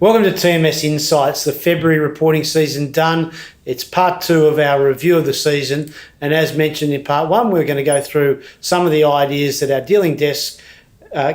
Welcome to TMS Insights, the February reporting season done. It's part 2 of our review of the season. And as mentioned in part 1, we're going to go through some of the ideas that our dealing desk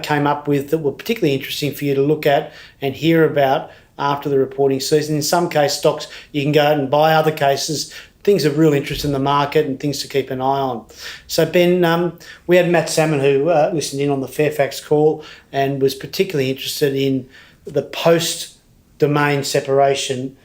came up with that were particularly interesting for you to look at and hear about after the reporting season. In some case stocks, you can go out and buy. Other cases, things of real interest in the market and things to keep an eye on. So Ben, we had Matt Salmon who listened in on the Fairfax call and was particularly interested in the post-domain separation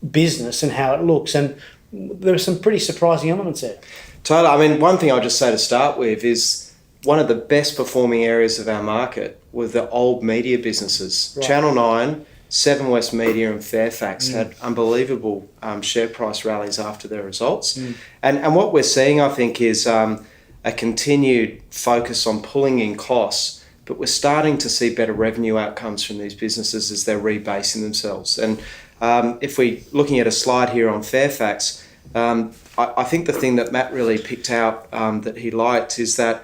business and how it looks. And there were some pretty surprising elements there. Tyler, I mean, one thing I'll just say to start with is one of the best performing areas of our market were the old media businesses. Right. Channel 9, Seven West Media and Fairfax had unbelievable share price rallies after their results. And what we're seeing, I think, is a continued focus on pulling in costs, but we're starting to see better revenue outcomes from these businesses as they're rebasing themselves. And if we're looking at a slide here on Fairfax, I think the thing that Matt really picked out that he liked is that,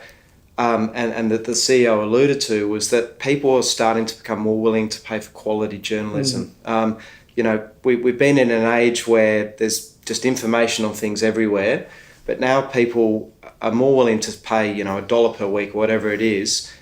and that the CEO alluded to, was that people are starting to become more willing to pay for quality journalism. We've been in an age where there's just information on things everywhere, but now people are more willing to pay, $1 per week or whatever it is,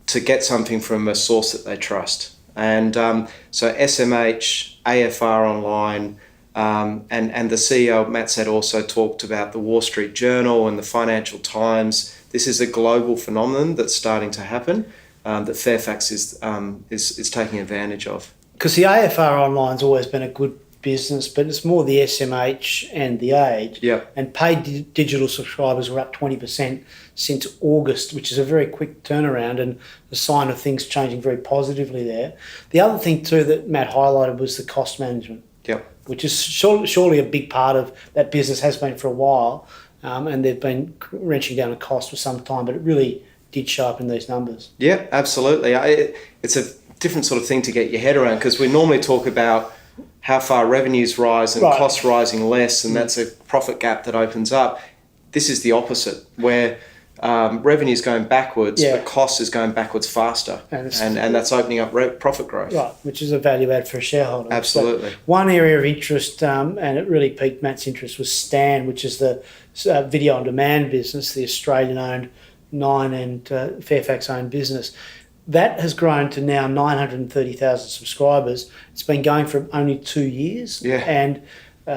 to get something from a source that they trust. And so SMH, AFR Online, and the CEO, Matt said, also talked about the Wall Street Journal and the Financial Times. This is a global phenomenon that's starting to happen that Fairfax is taking advantage of. Because the AFR Online's always been a good business, but it's more the SMH and the Age. Yeah. And paid digital subscribers were up 20% since August, which is a very quick turnaround and a sign of things changing very positively there. The other thing too that Matt highlighted was the cost management. Yep. Which is surely a big part of that business, has been for a while, and they've been wrenching down a cost for some time, but it really did show up in these numbers. Yeah, absolutely. It's a different sort of thing to get your head around, because we normally talk about how far revenues rise and costs rising less, and that's a profit gap that opens up. This is the opposite, where revenue's going backwards, but cost is going backwards faster, and that's opening up profit growth. Right, which is a value add for a shareholder. Absolutely. So one area of interest, and it really piqued Matt's interest, was Stan, which is the video on demand business, the Australian-owned Nine and Fairfax-owned business. That has grown to now 930,000 subscribers. It's been going for only 2 years. Yeah. And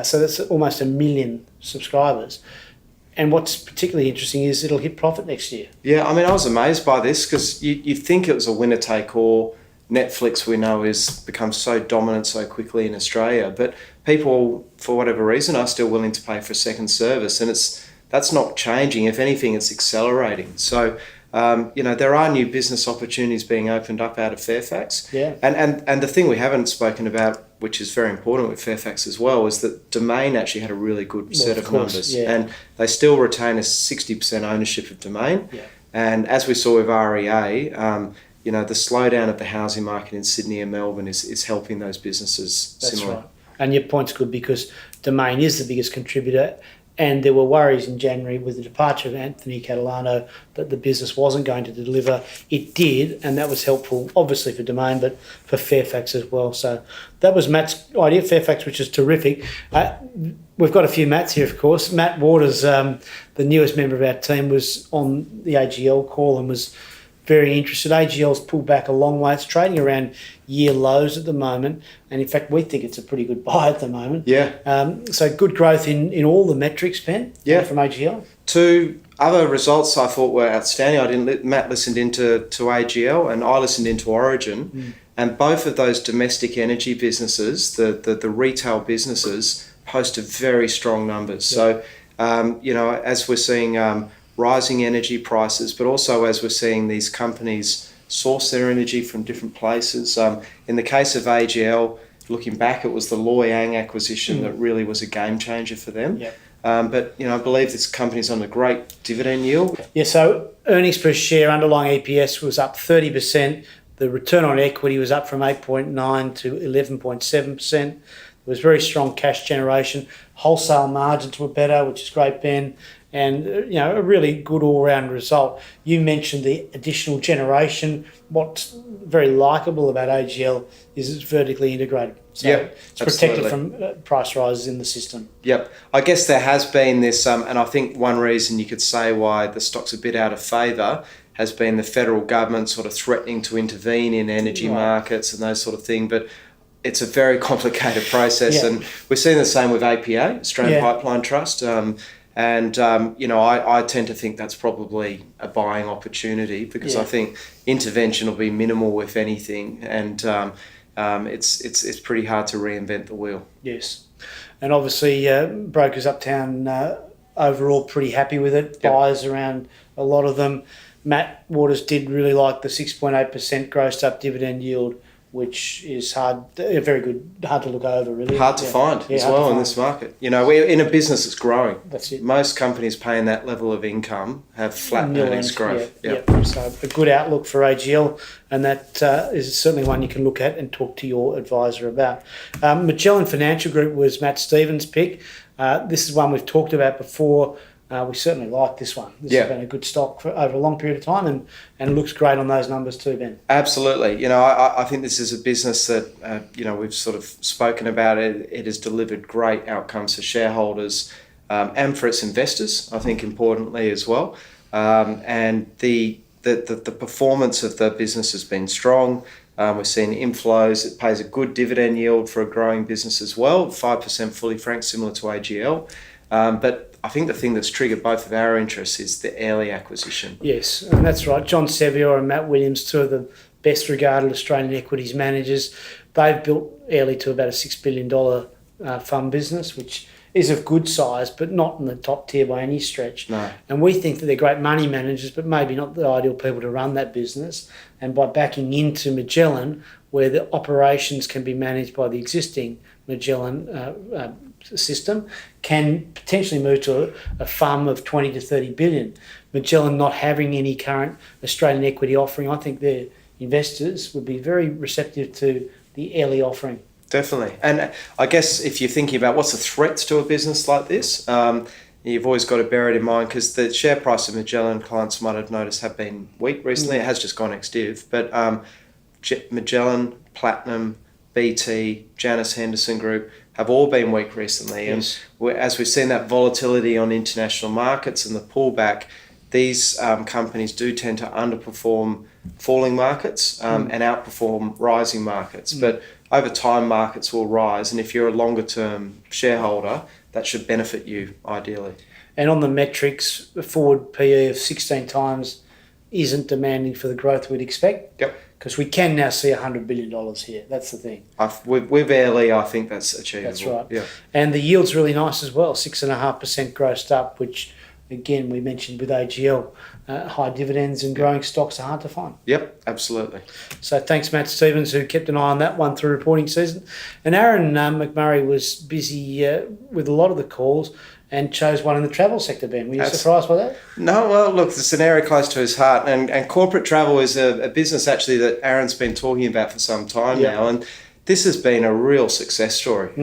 so that's almost 1 million subscribers. And what's particularly interesting is it'll hit profit next year. Yeah, I mean, I was amazed by this, because you think it was a winner-take-all. Netflix, we know, has become so dominant so quickly in Australia, but people, for whatever reason, are still willing to pay for a second service, and that's not changing. If anything, it's accelerating. So, there are new business opportunities being opened up out of Fairfax. Yeah. And the thing we haven't spoken about, which is very important with Fairfax as well, is that Domain actually had a really good set of numbers. Yeah. And they still retain a 60% ownership of Domain. Yeah. And as we saw with REA, the slowdown of the housing market in Sydney and Melbourne is helping those businesses. That's similar. right. And your point's good, because Domain is the biggest contributor. And there were worries in January with the departure of Anthony Catalano that the business wasn't going to deliver. It did, and that was helpful, obviously, for Domain, but for Fairfax as well. So that was Matt's idea, Fairfax, which is terrific. We've got a few Matts here, of course. Matt Waters, the newest member of our team, was on the AGL call and was very interested. AGL's pulled back a long way. It's trading around year lows at the moment, and in fact we think it's a pretty good buy at the moment. Yeah. So good growth in all the metrics, Ben. Yeah. From AGL. Two other results I thought were outstanding. Matt listened into AGL and I listened into Origin, and both of those domestic energy businesses, the retail businesses, posted very strong numbers. Yeah. So as we're seeing rising energy prices, but also as we're seeing these companies source their energy from different places. In the case of AGL, looking back, it was the Loy Yang acquisition that really was a game changer for them. Yep. But I believe this company's on a great dividend yield. Yeah, so earnings per share, underlying EPS, was up 30%. The return on equity was up from 8.9 to 11.7%. There was very strong cash generation. Wholesale margins were better, which is great, Ben. and a really good all-round result. You mentioned the additional generation. What's very likeable about AGL is it's vertically integrated. So it's protected from price rises in the system. Yep. I guess there has been this, and I think one reason you could say why the stock's a bit out of favour has been the federal government sort of threatening to intervene in energy markets and those sort of things. But it's a very complicated process, and we're seeing the same with APA, Australian Pipeline Trust. I tend to think that's probably a buying opportunity because I think intervention will be minimal, if anything, and it's pretty hard to reinvent the wheel. Yes, and obviously Brokers Uptown overall pretty happy with it. Buyers around a lot of them. Matt Waters did really like the 6.8% grossed up dividend yield, which is hard to look over, really. Hard to find as well in this market. We're in a business that's growing. That's it. Most companies paying that level of income have flat earnings growth. So a good outlook for AGL, and that is certainly one you can look at and talk to your advisor about. Magellan Financial Group was Matt Stevens' pick. This is one we've talked about before. We certainly like this one. This has been a good stock for over a long period of time and looks great on those numbers too, Ben. Absolutely. I think this is a business that, we've sort of spoken about it. It has delivered great outcomes for shareholders and for its investors, I think importantly as well. And the performance of the business has been strong. We're seeing inflows. It pays a good dividend yield for a growing business as well, 5% fully franked, similar to AGL. But I think the thing that's triggered both of our interests is the Airlie acquisition. Yes, and that's right. John Sevior and Matt Williams, two of the best regarded Australian equities managers. They've built Airlie to about a $6 billion fund business, which is of good size, but not in the top tier by any stretch. No. And we think that they're great money managers, but maybe not the ideal people to run that business. And by backing into Magellan, where the operations can be managed by the existing Magellan system, can potentially move to a FUM of 20 to 30 billion. Magellan not having any current Australian equity offering, I think their investors would be very receptive to the Airlie offering. Definitely. And I guess if you're thinking about what's the threats to a business like this, you've always got to bear it in mind because the share price of Magellan, clients might have noticed, have been weak recently. It has just gone ex-div. But Magellan, Platinum, BT, Janus Henderson Group have all been weak recently. Yes. And as we've seen that volatility on international markets and the pullback, these companies do tend to underperform falling markets and outperform rising markets. But over time, markets will rise. And if you're a longer term shareholder, that should benefit you ideally. And on the metrics, the forward PE of 16 times isn't demanding for the growth we'd expect. Yep. Because we can now see $100 billion here. That's the thing. With Airlie, I think that's achievable. That's right. Yeah. And the yield's really nice as well, 6.5% grossed up, which, again, we mentioned with AGL, high dividends and growing stocks are hard to find. Yep, absolutely. So thanks, Matt Stevens, who kept an eye on that one through reporting season. And Aaron McMurray was busy with a lot of the calls and chose one in the travel sector, Ben. Were you surprised by that? No, well, look, it's an area close to his heart. And corporate travel is a business, actually, that Aaron's been talking about for some time now. And this has been a real success story.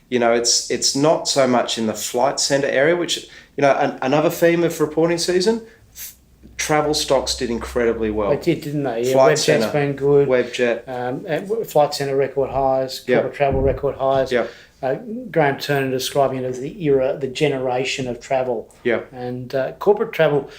It's not so much in the flight centre area, which, another theme of reporting season, travel stocks did incredibly well. They did, didn't they? Yeah, Flight Webjet's Centre, been good. Webjet. Flight Centre record highs, corporate travel record highs. Yep. Graham Turner describing it as the era, the generation of travel. Yeah. And corporate travel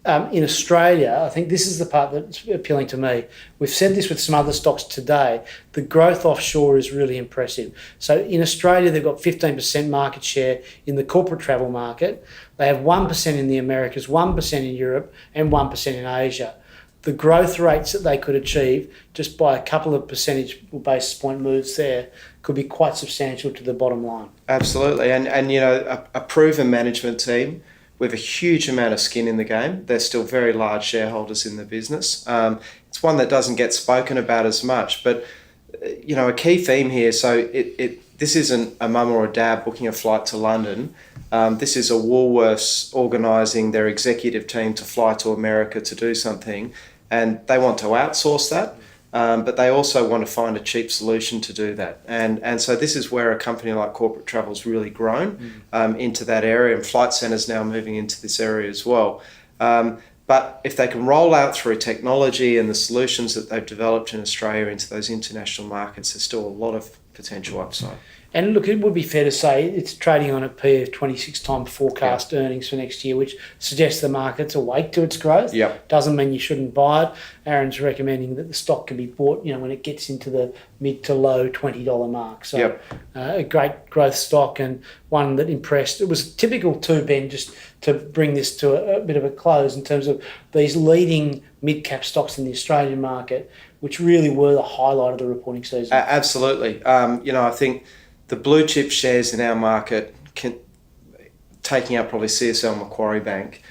in Australia, I think this is the part that's appealing to me. We've said this with some other stocks today. The growth offshore is really impressive. So in Australia, they've got 15% market share in the corporate travel market. They have 1% in the Americas, 1% in Europe, and 1% in Asia. The growth rates that they could achieve just by a couple of percentage basis point moves there could be quite substantial to the bottom line. Absolutely. And a proven management team with a huge amount of skin in the game. They're still very large shareholders in the business. It's one that doesn't get spoken about as much, but a key theme here. So this isn't a mum or a dad booking a flight to London. This is a Woolworths organising their executive team to fly to America to do something, and they want to outsource that. but they also want to find a cheap solution to do that. And so this is where a company like Corporate Travel's really grown into that area, and Flight Centre's now moving into this area as well. But if they can roll out through technology and the solutions that they've developed in Australia into those international markets, there's still a lot of potential upside. And look, it would be fair to say it's trading on a P of 26 times forecast earnings for next year, which suggests the market's awake to its growth. Yep. Doesn't mean you shouldn't buy it. Aaron's recommending that the stock can be bought, when it gets into the mid to low $20 mark. So a great growth stock, and one that impressed. It was typical too, Ben, just to bring this to a bit of a close in terms of these leading mid-cap stocks in the Australian market, which really were the highlight of the reporting season. Absolutely. I think the blue chip shares in our market, taking out probably CSL and Macquarie Bank,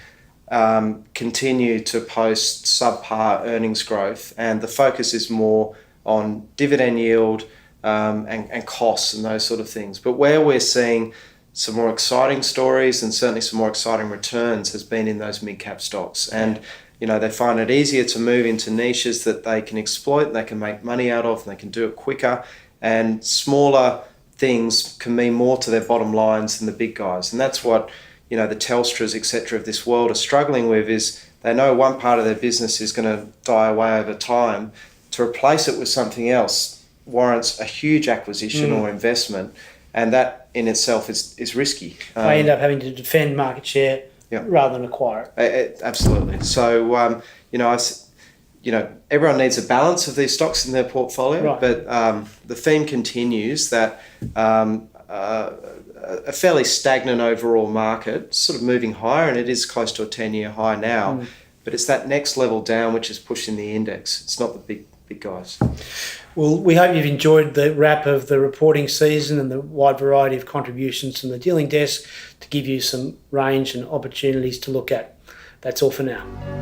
continue to post subpar earnings growth, and the focus is more on dividend yield and costs and those sort of things. But where we're seeing some more exciting stories and certainly some more exciting returns has been in those mid-cap stocks. And they find it easier to move into niches that they can exploit, they can make money out of, and they can do it quicker. And smaller things can mean more to their bottom lines than the big guys. And that's what, the Telstras, etc. of this world are struggling with, is they know one part of their business is going to die away over time. To replace it with something else warrants a huge acquisition or investment, and that in itself is risky. They end up having to defend market share rather than acquire it. Absolutely. So, everyone needs a balance of these stocks in their portfolio, but the theme continues that a fairly stagnant overall market, sort of moving higher, and it is close to a 10-year high now, but it's that next level down which is pushing the index. It's not the big guys. Well, we hope you've enjoyed the wrap of the reporting season and the wide variety of contributions from the dealing desk to give you some range and opportunities to look at. That's all for now.